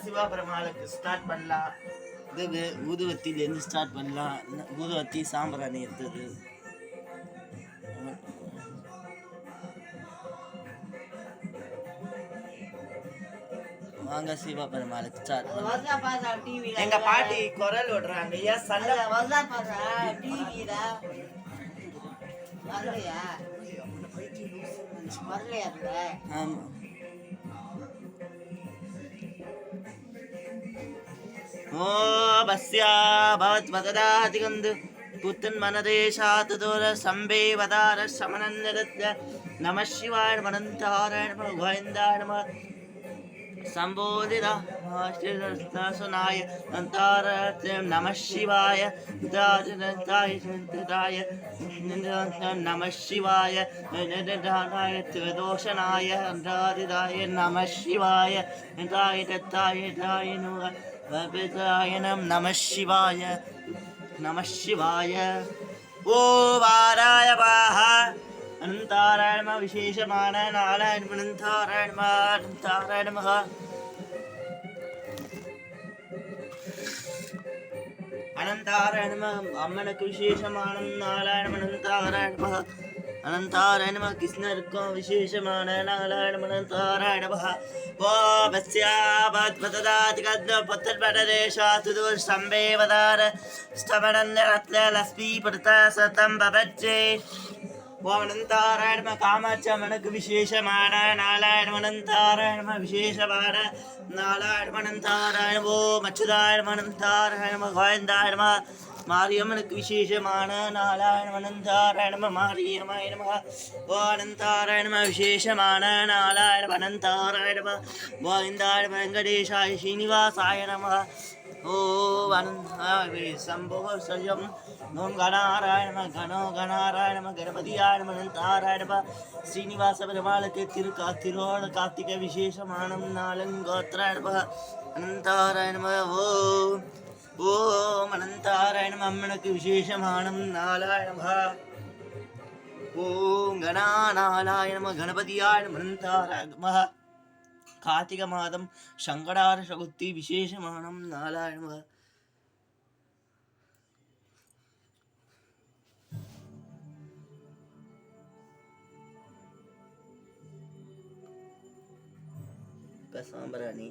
சிவா பெருமாளுக்கு ஸ்டார்ட் பண்ணலாம். இது ஊதுவத்திலேருந்து ஸ்டார்ட் பண்ணலாம். ஊதுவத்தி சாம்பிராணி எடுத்தது. வாங்க சிவா பெருமாளுக்கு ஸ்டார்ட் பண்ணலாம். எங்க பாட்டி குரல் விடுறாங்க. ஏன் சண்டை ஆமா. ஓ பஸ்யா பவத் வததாதிகந்து புத்தன் மனதேஷாத் தூர சம்பே வதார சமனநிரத்ய நம சிவாய மனந்தாராயண கோவிந்தாய நம சம்போதிதா சுனாய அந்தாரத்யம் நம சிவாய தாய நம சிவாய தோஷனாய அந்தாரிதாய நம சிவாய தாய நுகாயனம் நம சிவாய நம சிவாய. ஓ வாராய வாஹ அனந்தாராயண விசேஷமான நாராயண அனந்தாராயண மகா அனந்தாராயண அம்மனுக்கு விசேஷமான நாராயண அனந்தாராயண மகா அனந்தாராயண மகா கிருஷ்ணருக்கும் விசேஷமான நாராயண அனந்தாராயண மகா. ஓ பத்யாபாத்மதாதிகத்பத்தர்படதேஷாத்துதூர் சம்பேவதார ஸ்தமனந்நரத்ல லஸ்மி படுத்த சதம் பபஜ்ஜே. ஓம் அனந்தாராயண காமாட்சி அம்மனுக்கு விசேஷமான நாராயண அனந்தாராயண விசேஷமான நாராயண அனந்தாராயண. ஓம் அச்சுதாயண அனந்தாராயண கோவிந்தாயண மாரியம்மனுக்கு விசேஷமான நாராயண அனந்தாராயண மாரியமாய நம. ஓ அனந்தாராயண விசேஷமான நாராயண அனந்தாராயண கோவிந்தாய வெங்கடேஷாய ஸ்ரீனிவாசாய நம. ஓ சம்போ சயம் ஓம் கணாராயண கணாராயண கணபதியாய அனந்தாராயண ஸ்ரீனிவாச பெருமாளுக்கு திருவோண கார்த்திகை விசேஷமான நாலங்கோத்திராயண அனந்தாராயண. ஓம் அனந்தாராயண அம்மனுக்கு விசேஷமான நாராயண. ஓம் கணாநாராயண கணபதியாய அனந்தாராயண. கார்த்திகை மாதம் சங்கடார சதுர்த்தி விசேஷமான நாராயண. சாம்பிராணி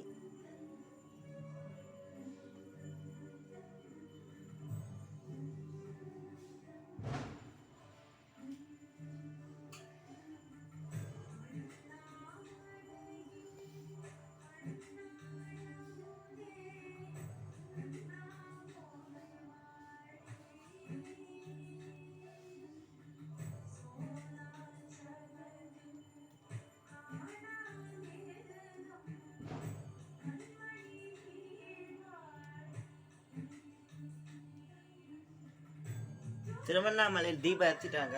திருவண்ணாமலையில் தீபம் ஏற்றிட்டாங்க.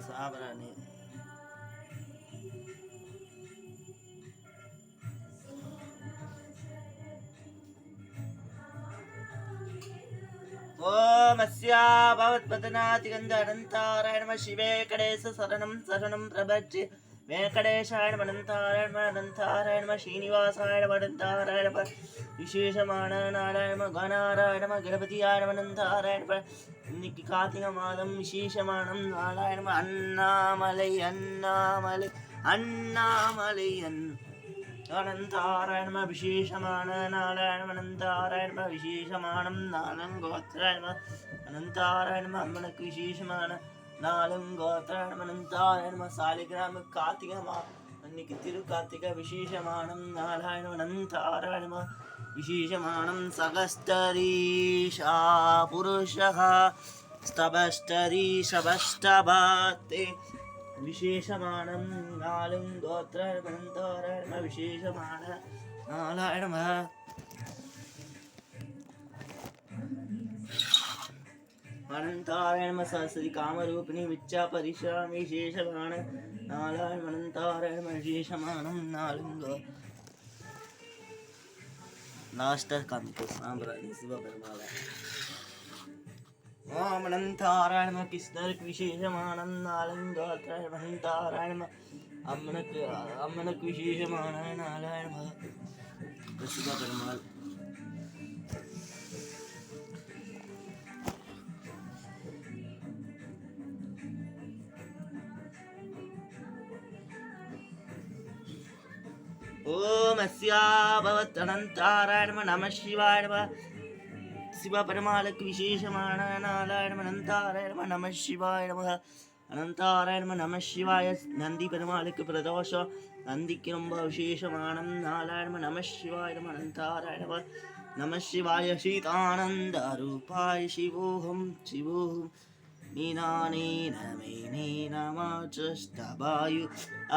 சாம்பிராணி ஓம் அஸ்யா பவத்பதநாதிகந்த அனந்தாராயண சிவே கடேச சரணம் சரணம் பிரபஜ்ஜே வெங்கடேஷாய அனந்தாராயண அனந்தாராயண ஸ்ரீனிவாசாய அனந்தாராயண விசேஷமான நாராயண கணாராயண கணபதியாய அனந்தாராயண. இன்னைக்கு கார்த்திகை மாதம் விசேஷமான நாராயண அண்ணாமலை அண்ணாமலை அண்ணாமலை அனந்தாராயண விசேஷமான நாராயண அனந்தாராயண விசேஷமான நாலங்கோத்திராயண அனந்தாராயண அம்மனுக்கு விசேஷமான நாலங்கோத்திராயண அனந்தாராயண. சாலிகிராம கார்த்திகை இன்னைக்கு திருக்கார்த்திகை விசேஷமான நாராயண அனந்தாராயண விசேஷமானம் சகஸ்தரீஷா புருஷः ஸ்தபஸ்தரீஷபஸ்தபாத்தே விசேஷமானம் நாலுங்கோத்திர அனந்தாராயண விசேஷமான நாராயண. அனந்தாராய நம சரஸ்வதி காமரூபிணி விச்சா பரிசுராமி விசேஷமான நாலாயிரம் அனந்தாராய நம விசேஷமானம் நாளுங்கோ லாஸ்ட்டாக காமிக்கும் சாம்பிராணி சிவபெருமாளை. ஓம் அனந்தாராய நம கிருஷ்ணருக்கு விசேஷமானம் நாளுங்கோத்திராய அனந்தாராய நம அம்மனுக்கு விசேஷமான நாலாயிரம் சிவபெருமாள். ஓம் அஸ்யாபவத் அனந்தாராய நம சிவாய நம சிவபெருமாளுக்கு விசேஷமான நாலாயிரம் அனந்தாராய நம சிவாய நம அனந்தாராய நம சிவாய. நந்தி பெருமாளுக்கு பிரதோஷம், நந்திக்கு ரொம்ப விசேஷமான நாலாயிரம் நம சிவாய நம அனந்தாராய நம சிவாய. சீதானந்த ரூபாய சிவோகம் சிவோகம் மீனானேன மேனேனமாச்சஸ்தபாயு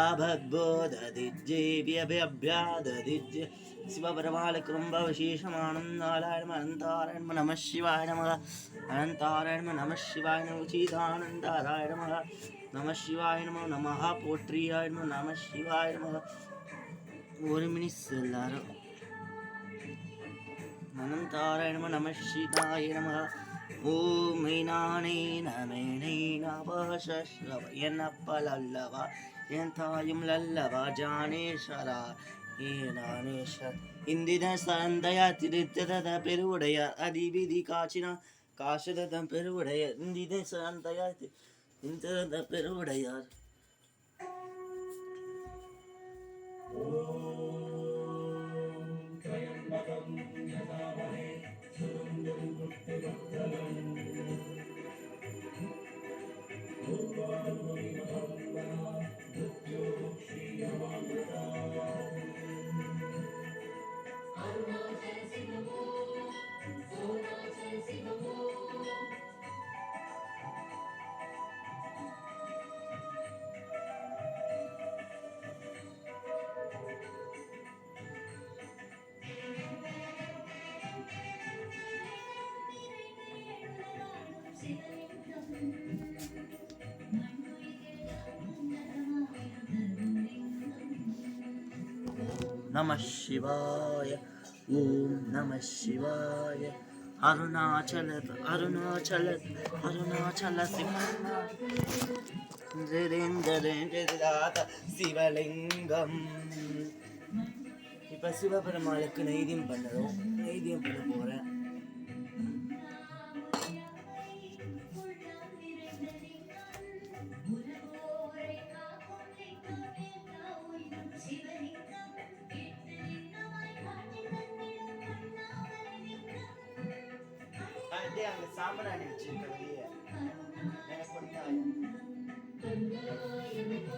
அபத்போததிஜ்ஜேபியபியபியாததிஜ்ஜ. சிவபெருமாளுக்கு ரொம்ப விசேஷமானம் நாலாயிரம் அனந்தாராய நம சிவாய நம அனந்தாராய நம சிவாய நம. சீதானந்தாராய நம சிவாய நம நமஹ போற்றியாய நம சிவாய நம. ஒரு மினிட்ஸ் எல்லாரும் அனந்தாராய நம சிவாய நம. ஓம் மைனானேன மேனேனவாசஸ்ரவ என்னப்பலல்லவா என் தாயும் லல்லவா ஜானேஸ்வரா ஏனானேஸ்வர். இந்திர சந்தயா திருத்தத பெருவுடையார் அதிவிதி காட்சினா காசுரதம் பெருவுடையார் இந்திர சந்தயா இந்திரத பெருவுடையார். நம சிவாய. ஓம் நம சிவாய. அருணாச்சல அருணாச்சல அருணாச்சல சிவலிங்கம். இப்ப சிவபெருமாளுக்கு நெய்தியம் பண்ணுறோம். நெய்தியம் பண்ண போறேன். அங்கே சாம்பிராணி வச்சிருக்க வெளியே எனக்கு